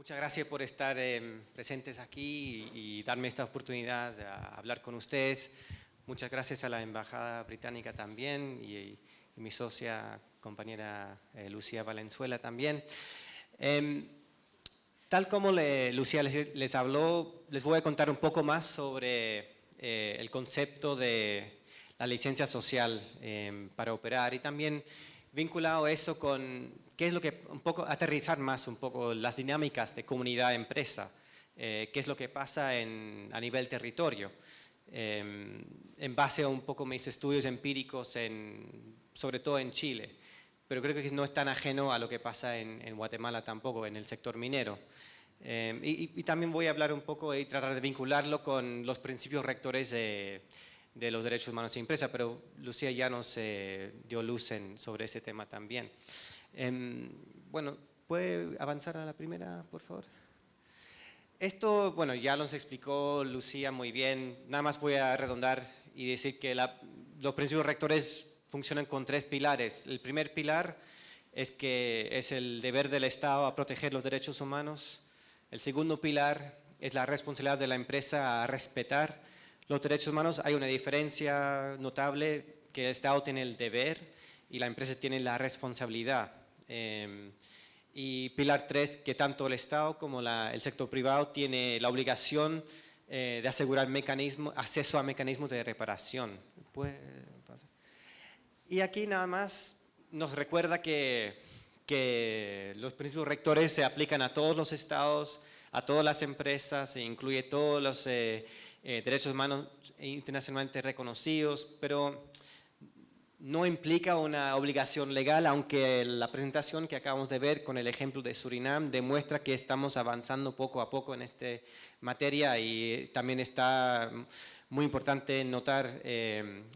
Muchas gracias por estar presentes aquí y darme esta oportunidad de hablar con ustedes. Muchas gracias a la Embajada Británica también y mi socia, compañera Lucía Valenzuela también. Tal como Lucía les habló, les voy a contar un poco más sobre el concepto de la licencia social para operar y también vinculado eso con qué es lo que, un poco aterrizar más un poco las dinámicas de comunidad-empresa, qué es lo que pasa a nivel territorio, en base a un poco mis estudios empíricos, sobre todo en Chile, pero creo que no es tan ajeno a lo que pasa en Guatemala tampoco, en el sector minero. Y también voy a hablar un poco y tratar de vincularlo con los principios rectores de los derechos humanos de empresa, pero Lucía ya nos dio luz sobre ese tema también. Bueno, ¿puede avanzar a la primera, por favor? Esto, bueno, ya nos explicó Lucía muy bien, nada más voy a redondar y decir que los principios rectores funcionan con tres pilares. El primer pilar es que es el deber del Estado a proteger los derechos humanos. El segundo pilar es la responsabilidad de la empresa a respetar los derechos humanos. Hay una diferencia notable, que el Estado tiene el deber y la empresa tiene la responsabilidad. Y pilar 3, que tanto el Estado como el sector privado tiene la obligación de asegurar acceso a mecanismos de reparación. Y aquí nada más nos recuerda que los principios rectores se aplican a todos los estados, a todas las empresas, se incluye todos los derechos humanos internacionalmente reconocidos, pero no implica una obligación legal, aunque la presentación que acabamos de ver con el ejemplo de Surinam demuestra que estamos avanzando poco a poco en esta materia y también está muy importante notar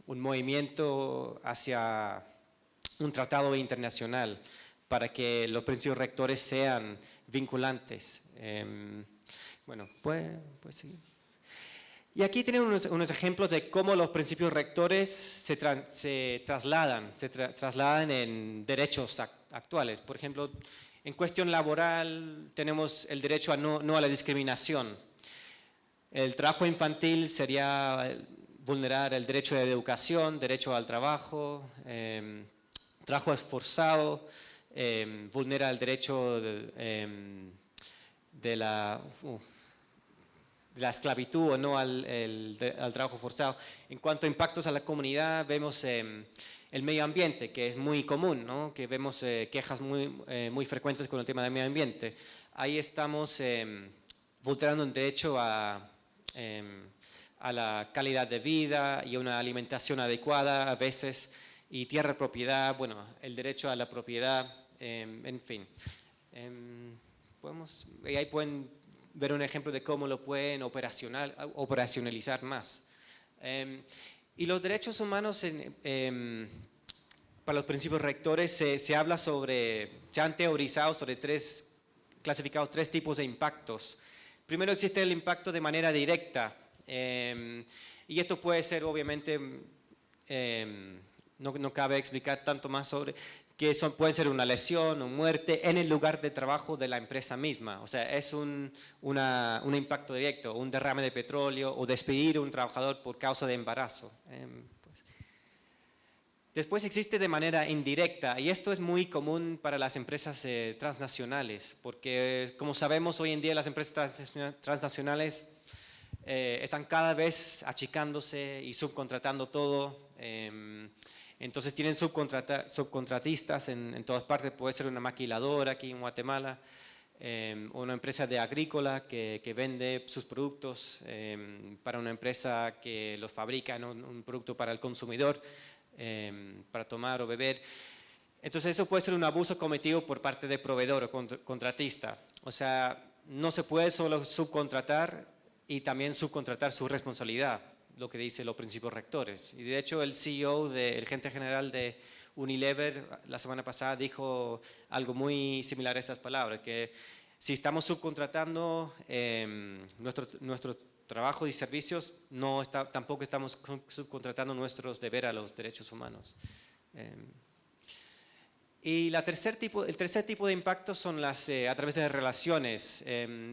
un movimiento hacia un tratado internacional para que los principios rectores sean vinculantes. Bueno, pues seguir. Y aquí tienen unos ejemplos de cómo los principios rectores se trasladan en derechos actuales. Por ejemplo, en cuestión laboral tenemos el derecho a no a la discriminación. El trabajo infantil sería vulnerar el derecho de educación, derecho al trabajo, trabajo esforzado, vulnera el derecho de la esclavitud o no al trabajo forzado. En cuanto a impactos a la comunidad, vemos el medio ambiente, que es muy común, ¿no? Que vemos quejas muy frecuentes con el tema del medio ambiente. Ahí estamos vulnerando un derecho a la calidad de vida y a una alimentación adecuada a veces, y tierra de propiedad, bueno, el derecho a la propiedad, en fin. Y ahí pueden ver un ejemplo de cómo lo pueden operacionalizar más. Y los derechos humanos para los principios rectores se habla se han teorizado clasificado tres tipos de impactos. Primero existe el impacto de manera directa, y esto puede ser obviamente, no cabe explicar tanto más sobre, que puede ser una lesión o muerte en el lugar de trabajo de la empresa misma. O sea, es un impacto directo, un derrame de petróleo o despedir a un trabajador por causa de embarazo. Después existe de manera indirecta, y esto es muy común para las empresas transnacionales, porque como sabemos hoy en día las empresas transnacionales están cada vez achicándose y subcontratando todo. Entonces tienen subcontratistas en todas partes, puede ser una maquiladora aquí en Guatemala, o una empresa de agrícola que vende sus productos para una empresa que los fabrica, ¿no? Un producto para el consumidor, para tomar o beber. Entonces eso puede ser un abuso cometido por parte de proveedor o contratista. O sea, no se puede solo subcontratar y también subcontratar su responsabilidad, lo que dice los principios rectores. Y de hecho el CEO, el gerente general de Unilever, la semana pasada dijo algo muy similar a estas palabras, que si estamos subcontratando nuestro trabajo y servicios, tampoco estamos subcontratando nuestros deberes a los derechos humanos. Y el tercer tipo de impactos son las a través de relaciones,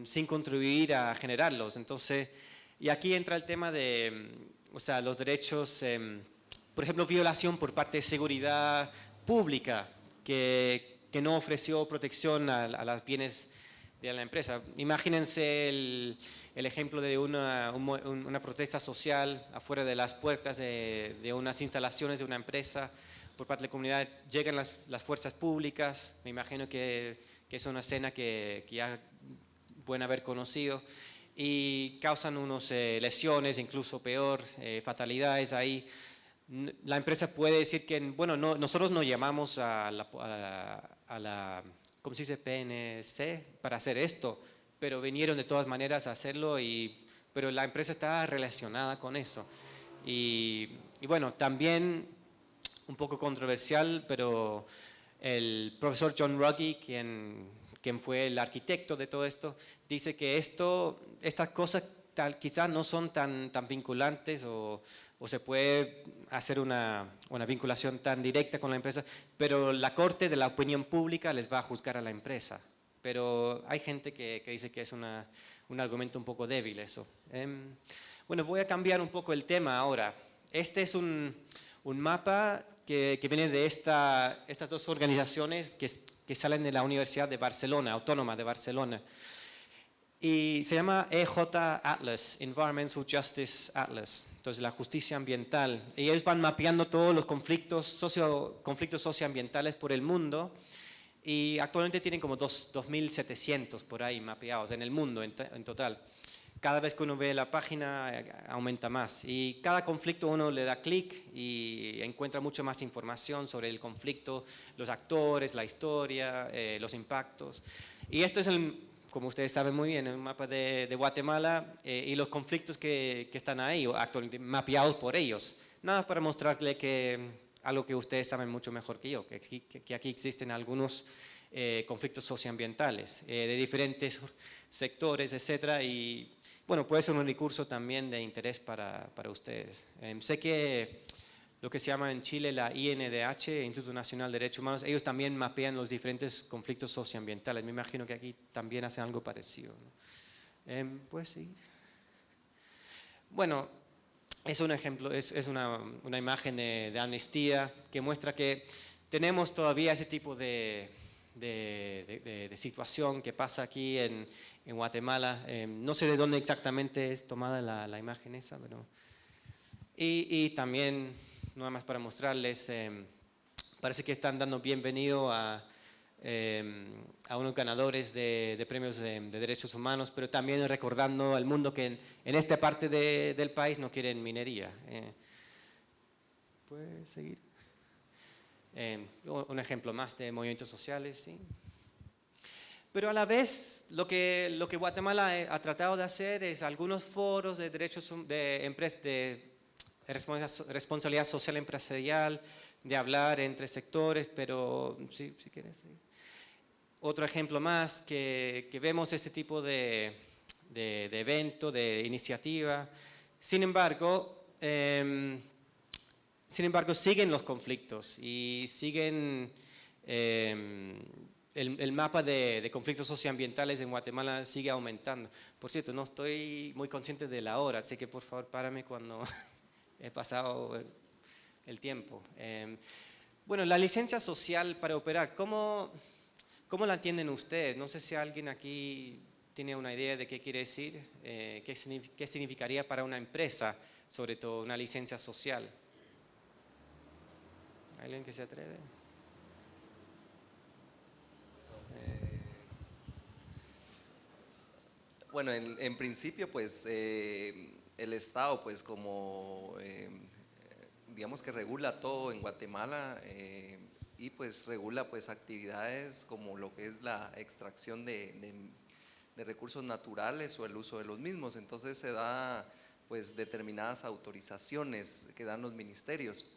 sin contribuir a generarlos. Entonces, y aquí entra el tema de, o sea, los derechos, por ejemplo, violación por parte de seguridad pública, que no ofreció protección a los bienes de la empresa. Imagínense el ejemplo de una protesta social afuera de las puertas de unas instalaciones de una empresa por parte de la comunidad. Llegan las fuerzas públicas, me imagino que es una escena que ya pueden haber conocido, y causan unas lesiones, incluso peor, fatalidades ahí. La empresa puede decir que, bueno, no, nosotros no llamamos a la ¿cómo se dice? PNC para hacer esto, pero vinieron de todas maneras a hacerlo, pero la empresa está relacionada con eso. Y bueno, también un poco controversial, pero el profesor John Ruggie, quien fue el arquitecto de todo esto, dice que estas cosas quizás no son tan vinculantes o se puede hacer una vinculación tan directa con la empresa, pero la corte de la opinión pública les va a juzgar a la empresa. Pero hay gente que dice que es un argumento un poco débil eso. Bueno, voy a cambiar un poco el tema ahora. Este es un mapa que viene de estas dos organizaciones que salen de la Universidad de Barcelona, Autónoma de Barcelona. Y se llama EJ Atlas, Environmental Justice Atlas, entonces la justicia ambiental. Y ellos van mapeando todos los conflictos socioambientales por el mundo, y actualmente tienen como 2.700 por ahí mapeados en el mundo en total. Cada vez que uno ve la página aumenta más, y cada conflicto uno le da clic y encuentra mucha más información sobre el conflicto, los actores, la historia, los impactos. Y esto es como ustedes saben muy bien, el mapa de Guatemala, y los conflictos que están ahí actualmente mapeados por ellos. Nada más para mostrarle algo que ustedes saben mucho mejor que yo, que aquí existen algunos conflictos socioambientales de diferentes sectores, etcétera, y bueno, puede ser un recurso también de interés para ustedes. Sé que lo que se llama en Chile la INDH, Instituto Nacional de Derechos Humanos, ellos también mapean los diferentes conflictos socioambientales. Me imagino que aquí también hacen algo parecido, ¿no? ¿Puedes seguir? Bueno, es un ejemplo, es una imagen de Amnistía que muestra que tenemos todavía ese tipo de situación que pasa aquí en Guatemala. No sé de dónde exactamente es tomada la imagen esa, pero... Y también, nada más para mostrarles, parece que están dando bienvenido a unos ganadores de premios de derechos humanos, pero también recordando al mundo que en esta parte del país no quieren minería. ¿Puede seguir? Un ejemplo más de movimientos sociales, ¿sí? Pero a la vez, lo que Guatemala ha tratado de hacer es algunos foros de derechos de responsabilidad social empresarial, de hablar entre sectores, pero sí, si quieres. Sí. Otro ejemplo más que vemos este tipo de evento, de iniciativa. Sin embargo, siguen los conflictos y siguen el mapa de conflictos socioambientales en Guatemala sigue aumentando. Por cierto, no estoy muy consciente de la hora, así que por favor párame cuando he pasado el tiempo. Bueno, la licencia social para operar, ¿cómo la entienden ustedes? No sé si alguien aquí tiene una idea de qué quiere decir, qué significaría para una empresa, sobre todo una licencia social. ¿Alguien que se atreve? Bueno, en principio, pues el Estado, pues como digamos que regula todo en Guatemala, y pues regula pues actividades como lo que es la extracción de recursos naturales o el uso de los mismos. Entonces se da pues determinadas autorizaciones que dan los ministerios.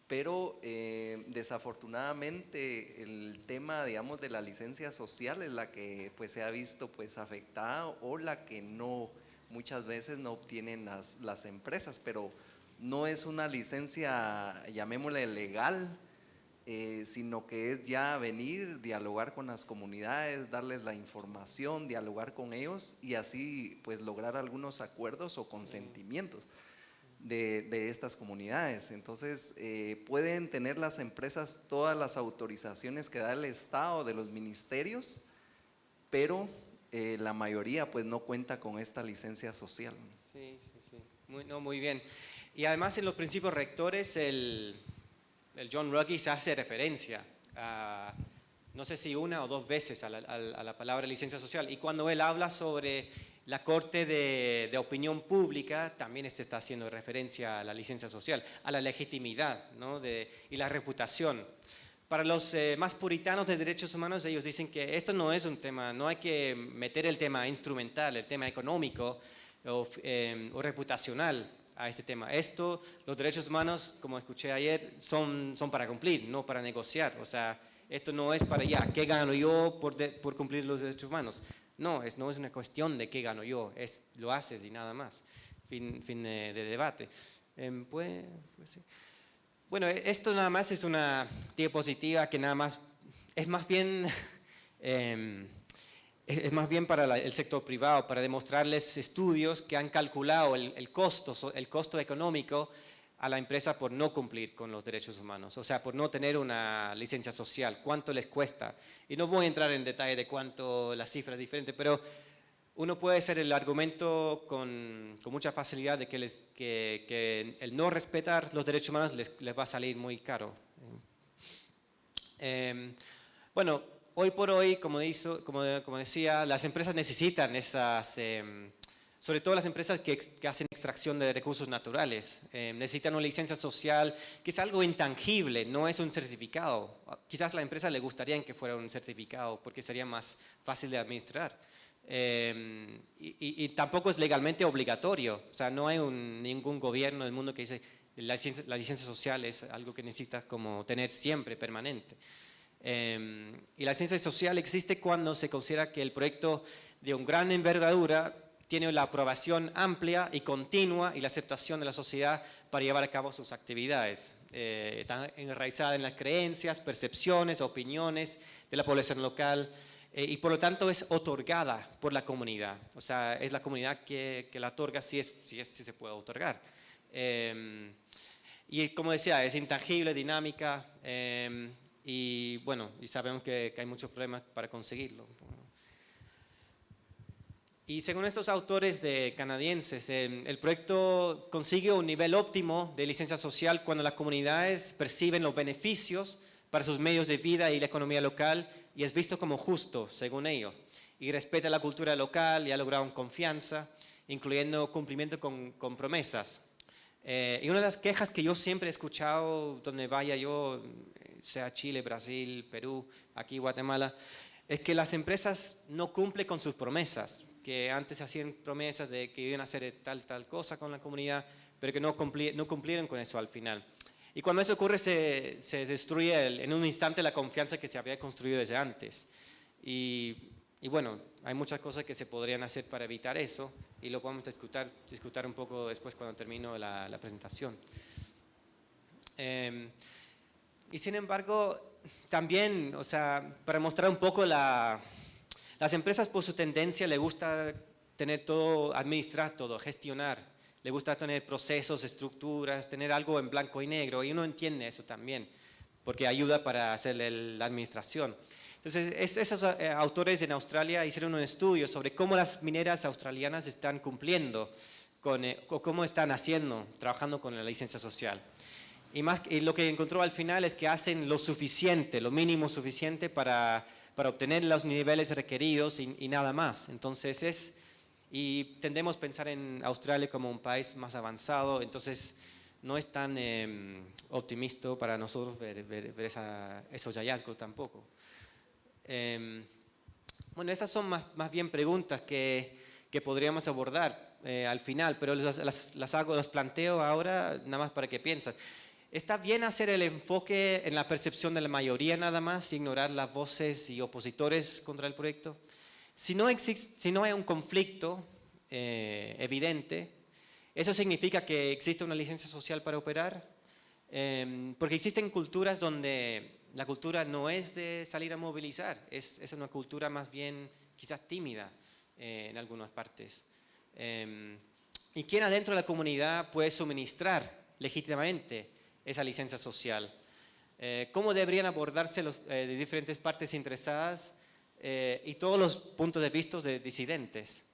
Pero desafortunadamente el tema, digamos, de la licencia social es la que pues se ha visto pues afectada, o la que no, muchas veces no obtienen las empresas, pero no es una licencia, llamémosle legal, sino que es ya venir, dialogar con las comunidades, darles la información, dialogar con ellos y así pues lograr algunos acuerdos o consentimientos de estas comunidades. Entonces pueden tener las empresas todas las autorizaciones que da el Estado, de los ministerios, pero la mayoría pues no cuenta con esta licencia social. Sí, sí, sí. Muy bien. Y además en los principios rectores el John Ruggie hace referencia a, no sé si una o dos veces a la palabra licencia social. Y cuando él habla sobre la Corte de Opinión Pública, también está haciendo referencia a la licencia social, a la legitimidad, ¿no? Y la reputación. Para los más puritanos de derechos humanos, ellos dicen que esto no es un tema, no hay que meter el tema instrumental, el tema económico o reputacional a este tema. Los derechos humanos, como escuché ayer, son para cumplir, no para negociar. O sea, esto no es para ya, ¿qué gano yo por cumplir los derechos humanos? No es una cuestión de qué gano yo, lo haces y nada más. Fin de debate. Sí. Bueno, esto nada más es una diapositiva que nada más es más bien para el sector privado, para demostrarles estudios que han calculado el costo económico a la empresa por no cumplir con los derechos humanos, o sea, por no tener una licencia social, cuánto les cuesta. Y no voy a entrar en detalle de cuánto la cifra es diferente, pero uno puede hacer el argumento con mucha facilidad de que el no respetar los derechos humanos les va a salir muy caro. Bueno, hoy por hoy, como decía, las empresas necesitan sobre todo las empresas que hacen extracción de recursos naturales, necesitan una licencia social que es algo intangible, no es un certificado. Quizás a la empresa le gustaría que fuera un certificado porque sería más fácil de administrar. Y tampoco es legalmente obligatorio, o sea, no hay ningún gobierno del mundo que dice la licencia social es algo que necesitas como tener siempre, permanente. Y la licencia social existe cuando se considera que el proyecto de una gran envergadura tiene la aprobación amplia y continua y la aceptación de la sociedad para llevar a cabo sus actividades. Está enraizada en las creencias, percepciones, opiniones de la población local y por lo tanto es otorgada por la comunidad. O sea, es la comunidad que la otorga si se puede otorgar. Y como decía, es intangible, dinámica y bueno, y sabemos que hay muchos problemas para conseguirlo. Y según estos autores canadienses, el proyecto consigue un nivel óptimo de licencia social cuando las comunidades perciben los beneficios para sus medios de vida y la economía local y es visto como justo, según ellos. Y respeta la cultura local y ha logrado confianza, incluyendo cumplimiento con promesas. Y una de las quejas que yo siempre he escuchado donde vaya yo, sea Chile, Brasil, Perú, aquí Guatemala, es que las empresas no cumplen con sus promesas, que antes hacían promesas de que iban a hacer tal cosa con la comunidad, pero que no cumplieron con eso al final. Y cuando eso ocurre se destruye en un instante la confianza que se había construido desde antes. Y bueno, hay muchas cosas que se podrían hacer para evitar eso y lo podemos discutir un poco después cuando termino la presentación. Y sin embargo, también, o sea, para mostrar un poco las empresas por su tendencia le gusta tener todo, administrar todo, gestionar. Le gusta tener procesos, estructuras, tener algo en blanco y negro. Y uno entiende eso también, porque ayuda para hacer la administración. Entonces, esos autores en Australia hicieron un estudio sobre cómo las mineras australianas están cumpliendo, o cómo están trabajando con la licencia social. Y lo que encontró al final es que hacen lo suficiente, lo mínimo suficiente para obtener los niveles requeridos y nada más. Entonces y tendemos a pensar en Australia como un país más avanzado, entonces no es tan optimista para nosotros ver esos hallazgos tampoco. Bueno, estas son más bien preguntas que podríamos abordar al final, pero las planteo ahora nada más para que piensen. ¿Está bien hacer el enfoque en la percepción de la mayoría nada más, ignorar las voces y opositores contra el proyecto? Si no hay un conflicto evidente, ¿eso significa que existe una licencia social para operar? Porque existen culturas donde la cultura no es de salir a movilizar, es una cultura más bien quizás tímida en algunas partes. ¿Y quién adentro de la comunidad puede suministrar legítimamente esa licencia social? ¿Cómo deberían abordarse de diferentes partes interesadas y todos los puntos de vista de disidentes?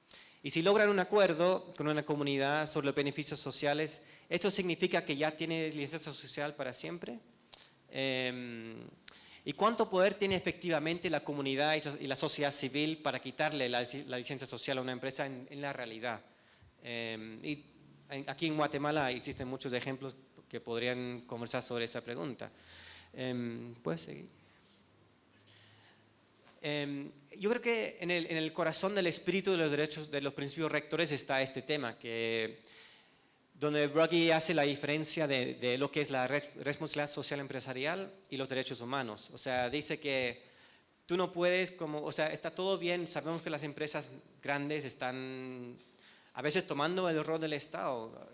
Y si logran un acuerdo con una comunidad sobre los beneficios sociales, ¿esto significa que ya tiene licencia social para siempre? ¿Y cuánto poder tiene efectivamente la comunidad y la sociedad civil para quitarle la licencia social a una empresa en la realidad? Y aquí en Guatemala existen muchos ejemplos que podrían conversar sobre esa pregunta. ¿Puedes seguir? Yo creo que en el corazón del espíritu de los derechos, de los principios rectores está este tema, donde Brugge hace la diferencia de lo que es la responsabilidad social empresarial y los derechos humanos. O sea, dice que tú no puedes, o sea, está todo bien, sabemos que las empresas grandes están a veces tomando el rol del Estado,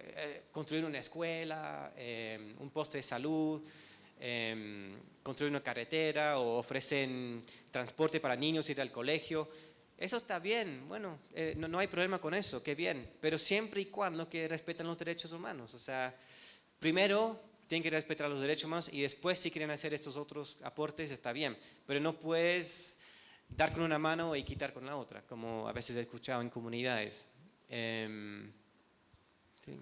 construir una escuela, un poste de salud, construir una carretera o ofrecen transporte para niños ir al colegio. Eso está bien, bueno, no hay problema con eso, qué bien, pero siempre y cuando que respeten los derechos humanos. O sea, primero tienen que respetar los derechos humanos y después si quieren hacer estos otros aportes está bien, pero no puedes dar con una mano y quitar con la otra, como a veces he escuchado en comunidades. Sí.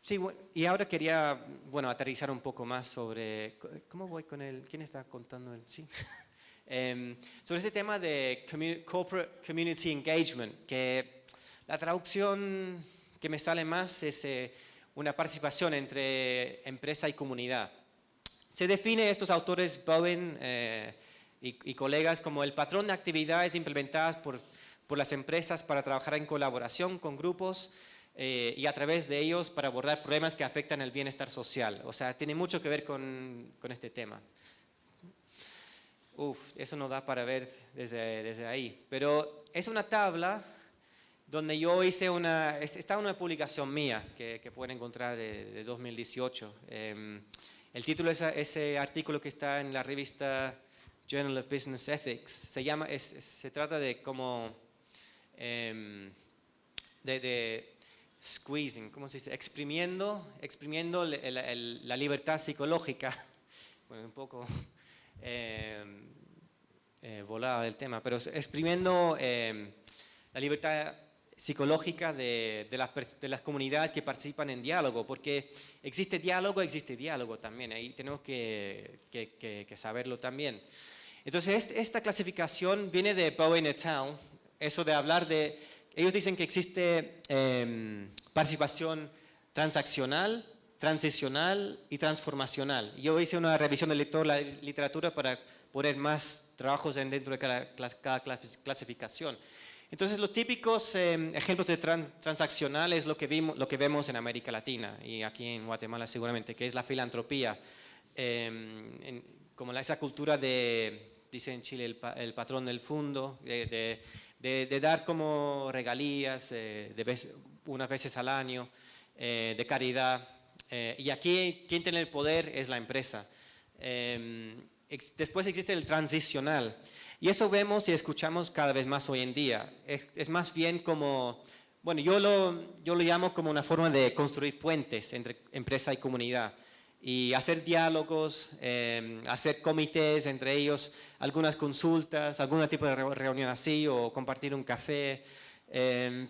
Sí, y ahora quería, bueno, aterrizar un poco más sobre, ¿cómo voy con el, quién está contando el, sí? Sobre este tema de corporate community engagement, que la traducción que me sale más es una participación entre empresa y comunidad. Se define estos autores, Bowen y colegas, como el patrón de actividades implementadas por las empresas para trabajar en colaboración con grupos y a través de ellos para abordar problemas que afectan el bienestar social. O sea, tiene mucho que ver con este tema. Eso no da para ver desde ahí. Pero es una tabla donde yo hice está una publicación mía que pueden encontrar de 2018. El título es ese artículo que está en la revista Journal of Business Ethics. Se trata de cómo squeezing, ¿cómo se dice? Exprimiendo la libertad psicológica. Bueno, un poco volada del tema, pero exprimiendo la libertad psicológica de las comunidades que participan en diálogo, porque existe diálogo también, ahí tenemos que saberlo también. Entonces, esta clasificación viene de Bowen et al., eso de hablar de. Ellos dicen que existe participación transaccional, transicional y transformacional. Yo hice una revisión de la literatura para poner más trabajos dentro de cada clasificación. Entonces, los típicos ejemplos de transaccional es lo que vemos en América Latina y aquí en Guatemala seguramente, que es la filantropía, como esa cultura dice en Chile, el patrón del fondo, de dar como regalías unas veces al año, de caridad. Y aquí quien tiene el poder es la empresa. Después existe el transicional. Y eso vemos y escuchamos cada vez más hoy en día. Es más bien como, bueno, yo lo llamo como una forma de construir puentes entre empresa y comunidad. Y hacer diálogos, hacer comités entre ellos, algunas consultas, algún tipo de reunión así o compartir un café.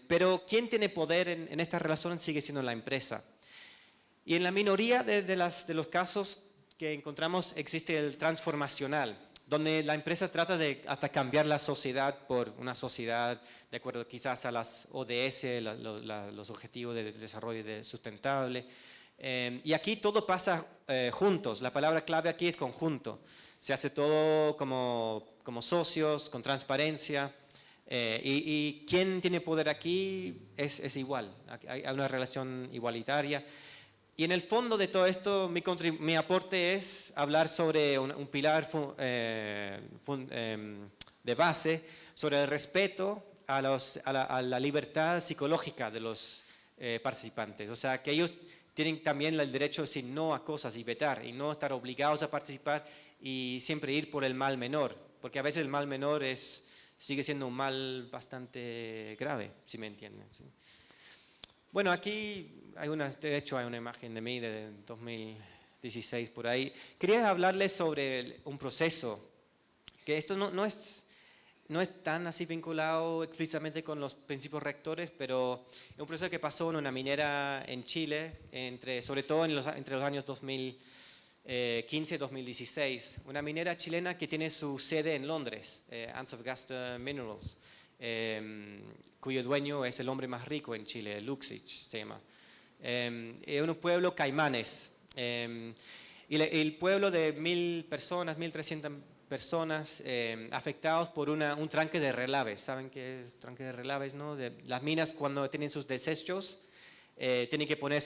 Pero quien tiene poder en esta relación sigue siendo la empresa. Y en la minoría de los casos que encontramos existe el transformacional, donde la empresa trata de hasta cambiar la sociedad por una sociedad de acuerdo quizás a las ODS, los Objetivos de Desarrollo Sustentable. Y aquí todo pasa juntos, la palabra clave aquí es conjunto. Se hace todo como socios, con transparencia. Y quien tiene poder aquí es igual, hay una relación igualitaria. Y en el fondo de todo esto, mi aporte es hablar sobre un pilar de base, sobre el respeto a la libertad psicológica de los participantes. O sea, que ellos tienen también el derecho de decir no a cosas y vetar y no estar obligados a participar y siempre ir por el mal menor, porque a veces el mal menor sigue siendo un mal bastante grave, si me entienden. ¿Sí? Bueno, aquí de hecho hay una imagen de mí de 2016 por ahí. Quería hablarles sobre un proceso, que esto no es tan así vinculado explícitamente con los principios rectores, pero es un proceso que pasó en una minera en Chile, sobre todo entre los años 2015 y 2016. Una minera chilena que tiene su sede en Londres, Antofagasta Minerals, cuyo dueño es el hombre más rico en Chile, Luxich se llama. Es un pueblo caimanes. Y el pueblo de 1.000 personas, 1.300 personas afectados por un tranque de relaves. ¿Saben qué es tranque de relaves? ¿No? Las minas cuando tienen sus desechos, tienen que poner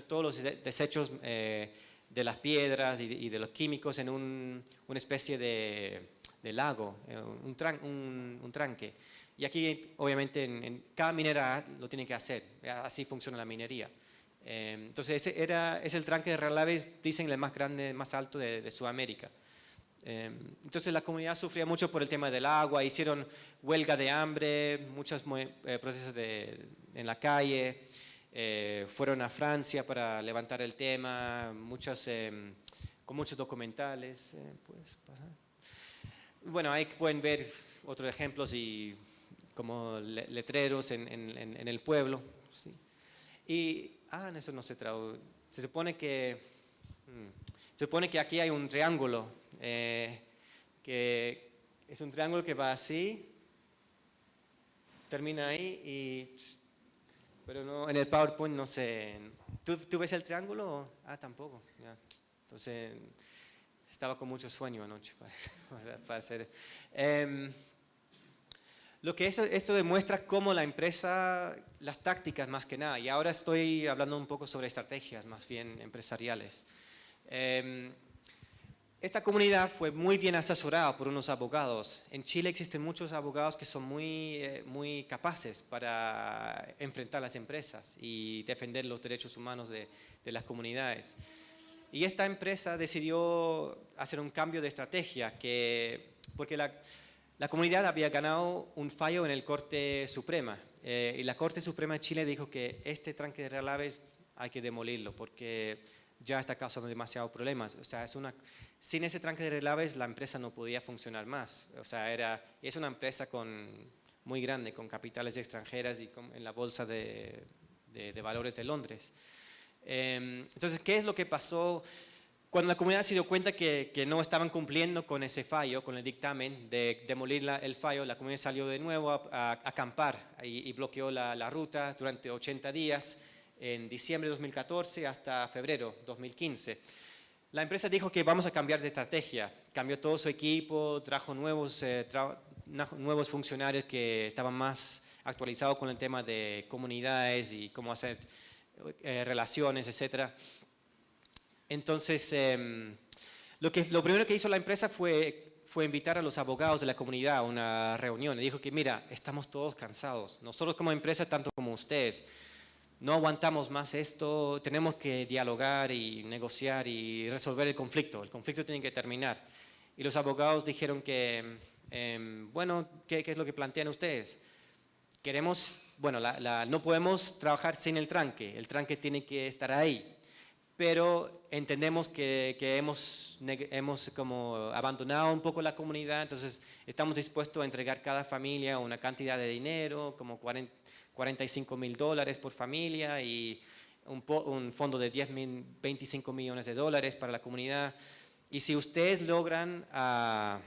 todos los desechos de las piedras y de los químicos en una especie de lago, un tranque. Y aquí, obviamente, en cada minera lo tiene que hacer. Así funciona la minería. Entonces, es el tranque de relaves, dicen, el más grande, más alto de Sudamérica. Entonces, la comunidad sufría mucho por el tema del agua, hicieron huelga de hambre, muchos procesos en la calle, fueron a Francia para levantar el tema, con muchos documentales. ¿Puedes pasar? Bueno, ahí pueden ver otros ejemplos y como letreros en el pueblo. ¿Sí? Y, eso no se traduce. Se supone que aquí hay un triángulo, que es un triángulo que va así, termina ahí, pero no, en el PowerPoint no sé. ¿Tú ves el triángulo? Tampoco. Ya. Entonces, estaba con mucho sueño anoche para hacer. Lo que esto demuestra cómo la empresa, las tácticas más que nada, y ahora estoy hablando un poco sobre estrategias más bien empresariales. Esta comunidad fue muy bien asesorada por unos abogados. En Chile existen muchos abogados que son muy capaces para enfrentar las empresas y defender los derechos humanos de las comunidades. Y esta empresa decidió hacer un cambio de estrategia, porque la comunidad había ganado un fallo en el Corte Suprema. Y la Corte Suprema de Chile dijo que este tranque de relaves hay que demolirlo porque ya está causando demasiados problemas. O sea, sin ese tranque de relaves la empresa no podía funcionar más. O sea, es una empresa muy grande, con capitales extranjeras y en la bolsa de valores de Londres. Entonces, ¿qué es lo que pasó? Cuando la comunidad se dio cuenta que no estaban cumpliendo con ese fallo, con el dictamen de demolir el fallo, la comunidad salió de nuevo a acampar y bloqueó la ruta durante 80 días, en diciembre de 2014 hasta febrero de 2015. La empresa dijo que vamos a cambiar de estrategia, cambió todo su equipo, trajo nuevos funcionarios que estaban más actualizados con el tema de comunidades y cómo hacer relaciones, etcétera. Entonces, lo primero que hizo la empresa fue invitar a los abogados de la comunidad a una reunión. Le dijo que, mira, estamos todos cansados. Nosotros como empresa, tanto como ustedes, no aguantamos más esto. Tenemos que dialogar y negociar y resolver el conflicto. El conflicto tiene que terminar. Y los abogados dijeron que, bueno, ¿qué es lo que plantean ustedes? No podemos trabajar sin el tranque tiene que estar ahí. Pero entendemos que hemos como abandonado un poco la comunidad, entonces estamos dispuestos a entregar cada familia una cantidad de dinero, como $45,000 por familia y un fondo de 25 millones de dólares para la comunidad. Y si ustedes logran a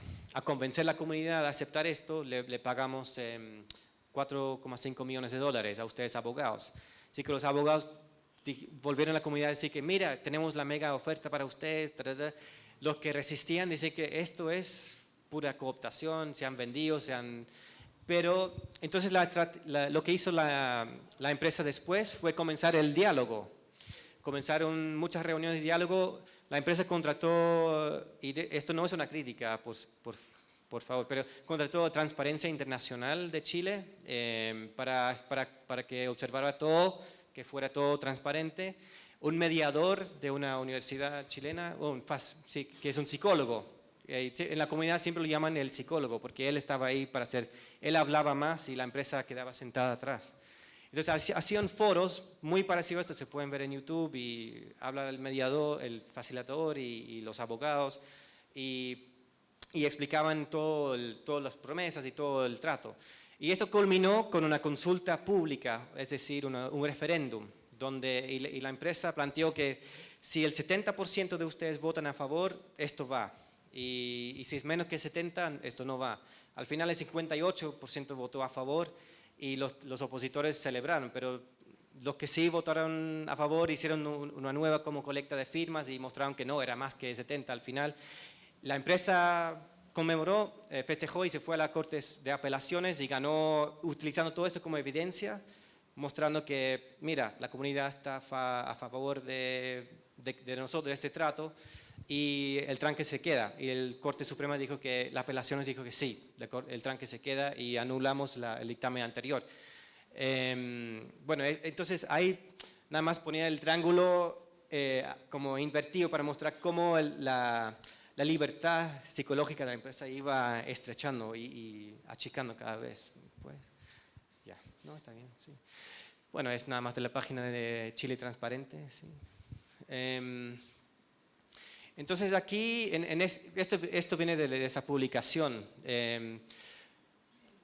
convencer a la comunidad a aceptar esto, le pagamos $4,5 millones de dólares a ustedes abogados. Así que los abogados volvieron a la comunidad a decir que mira, tenemos la mega oferta para ustedes. Los que resistían dicen que esto es pura cooptación, se han vendido, pero entonces lo que hizo la empresa después fue comenzar el diálogo. Comenzaron muchas reuniones de diálogo. La empresa contrató, y esto no es una crítica, por favor, pero contrató Transparencia Internacional de Chile para que observara todo, que fuera todo transparente, un mediador de una universidad chilena, sí, que es un psicólogo. En la comunidad siempre lo llaman el psicólogo, porque él estaba ahí para él hablaba más y la empresa quedaba sentada atrás. Entonces hacían foros muy parecidos a esto, se pueden ver en YouTube, y habla el mediador, el facilitador y los abogados, y explicaban todas las promesas y todo el trato. Y esto culminó con una consulta pública, es decir, un referéndum, y la empresa planteó que si el 70% de ustedes votan a favor, esto va. Y si es menos que 70, esto no va. Al final el 58% votó a favor y los opositores celebraron, pero los que sí votaron a favor hicieron una nueva como colecta de firmas y mostraron que no, era más que 70 al final. La empresa conmemoró, festejó y se fue a la Corte de Apelaciones y ganó utilizando todo esto como evidencia, mostrando que, mira, la comunidad está a favor de nosotros, de este trato, y el tranque se queda. Y el Corte Suprema dijo que, la apelación dijo que sí, el tranque se queda y anulamos el dictamen anterior. Bueno, entonces ahí nada más ponía el triángulo como invertido para mostrar cómo la libertad psicológica de la empresa iba estrechando y achicando cada vez. Pues, ya, no, está bien, sí. Bueno, es nada más de la página de Chile Transparente, sí. Entonces aquí, esto viene de esa publicación.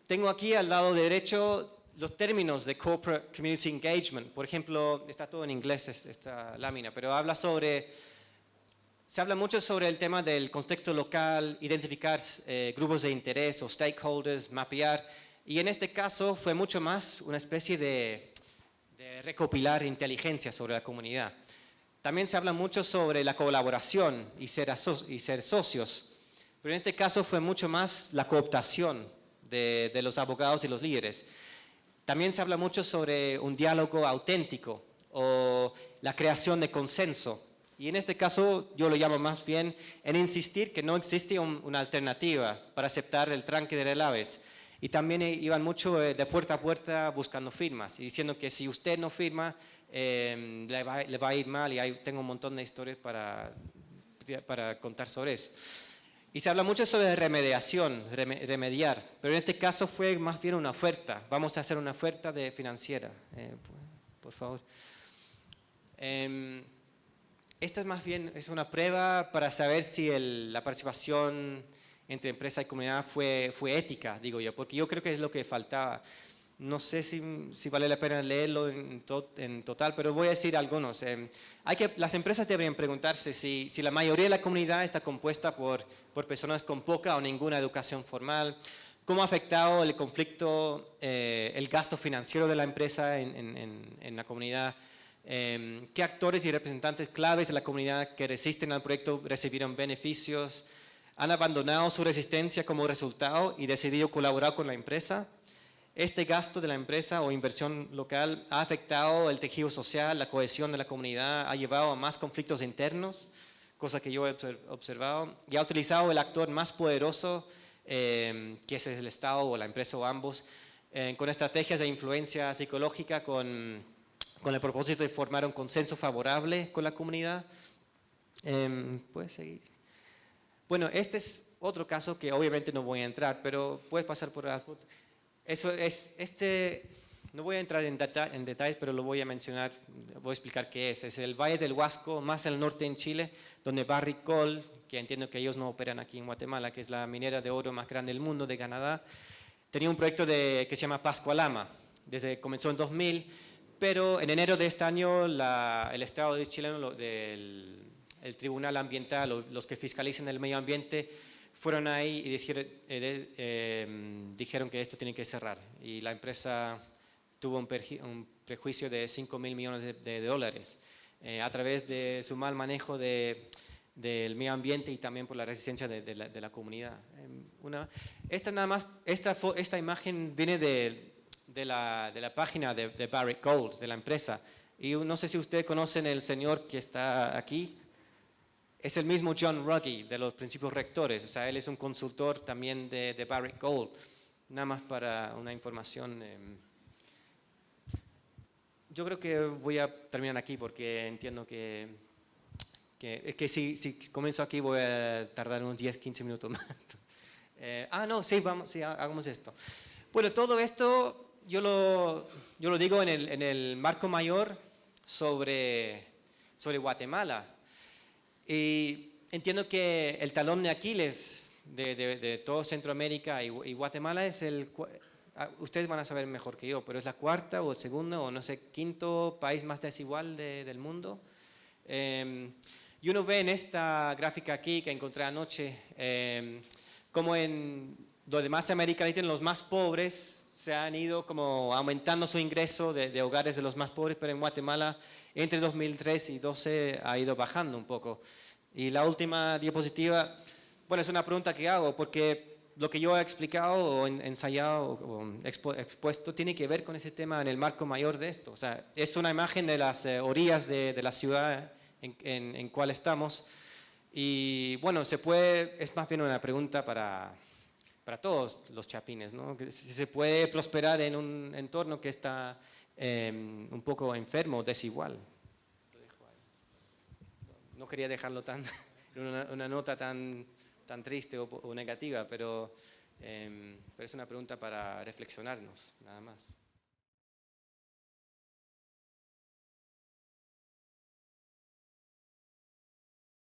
Tengo aquí al lado derecho los términos de Corporate Community Engagement. Por ejemplo, está todo en inglés esta lámina, pero se habla mucho sobre el tema del contexto local, identificar grupos de interés o stakeholders, mapear. Y en este caso fue mucho más una especie de recopilar inteligencia sobre la comunidad. También se habla mucho sobre la colaboración y ser socios, pero en este caso fue mucho más la cooptación de los abogados y los líderes. También se habla mucho sobre un diálogo auténtico o la creación de consenso. Y en este caso yo lo llamo más bien en insistir que no existe una alternativa para aceptar el tranque de relaves. Y también iban mucho de puerta a puerta buscando firmas y diciendo que si usted no firma, le va a ir mal, y tengo un montón de historias para contar sobre eso. Y se habla mucho sobre remediación, remediar, pero en este caso fue más bien una oferta. Vamos a hacer una oferta financiera, por favor. Esta es más bien una prueba para saber si la participación entre empresa y comunidad fue ética, digo yo, porque yo creo que es lo que faltaba. No sé si vale la pena leerlo en total, pero voy a decir algunos. Las empresas deberían preguntarse si la mayoría de la comunidad está compuesta por personas con poca o ninguna educación formal, cómo ha afectado el conflicto, el gasto financiero de la empresa en la comunidad, qué actores y representantes claves de la comunidad que resisten al proyecto recibieron beneficios, han abandonado su resistencia como resultado y decidido colaborar con la empresa. Este gasto de la empresa o inversión local ha afectado el tejido social, la cohesión de la comunidad, ha llevado a más conflictos internos, cosa que yo he observado, y ha utilizado el actor más poderoso, que es el Estado o la empresa o ambos, con estrategias de influencia psicológica con el propósito de formar un consenso favorable con la comunidad. ¿Puedes seguir? Bueno, este es otro caso que obviamente no voy a entrar, pero puedes pasar por la foto. No voy a entrar en detalles, pero lo voy a mencionar, voy a explicar qué es. Es el Valle del Huasco, más al norte en Chile, donde Barrick Gold, que entiendo que ellos no operan aquí en Guatemala, que es la minera de oro más grande del mundo de Canadá, tenía un proyecto que se llama Pascualama, comenzó en 2000, pero en enero de este año el Estado de chileno, el Tribunal Ambiental, los que fiscalizan el medio ambiente, fueron ahí y dijeron que esto tiene que cerrar. Y la empresa tuvo un prejuicio de 5.000 millones de dólares a través de su mal manejo del medio ambiente y también por la resistencia de la comunidad. Esta imagen viene de la página de Barrick Gold, de la empresa. Y no sé si ustedes conocen el señor que está aquí. Es el mismo John Ruggie de los principios rectores, o sea, él es un consultor también de Barrick Gold. Nada más para una información. yo creo que voy a terminar aquí porque entiendo es que si comienzo aquí voy a tardar unos 10, 15 minutos más. No, sí, vamos, sí, hagamos esto. Bueno, todo esto yo lo digo en el marco mayor sobre Guatemala. Y entiendo que el talón de Aquiles de todo Centroamérica y Guatemala es ustedes van a saber mejor que yo, pero es la cuarta o segunda o no sé, quinto país más desigual del mundo. Y uno ve en esta gráfica aquí que encontré anoche, como en lo demás de América Latina los más pobres se han ido como aumentando su ingreso de hogares de los más pobres, pero en Guatemala entre 2003 y 2012 ha ido bajando un poco. Y la última diapositiva, bueno, es una pregunta que hago porque lo que yo he explicado o ensayado o expuesto tiene que ver con ese tema en el marco mayor de esto. O sea, es una imagen de las orillas de la ciudad en cual estamos. Y bueno, es más bien una pregunta para todos los chapines, ¿no? Si se puede prosperar en un entorno que está un poco enfermo, desigual. Lo dejo ahí. No quería dejarlo una nota tan triste o negativa, pero es una pregunta para reflexionarnos, nada más.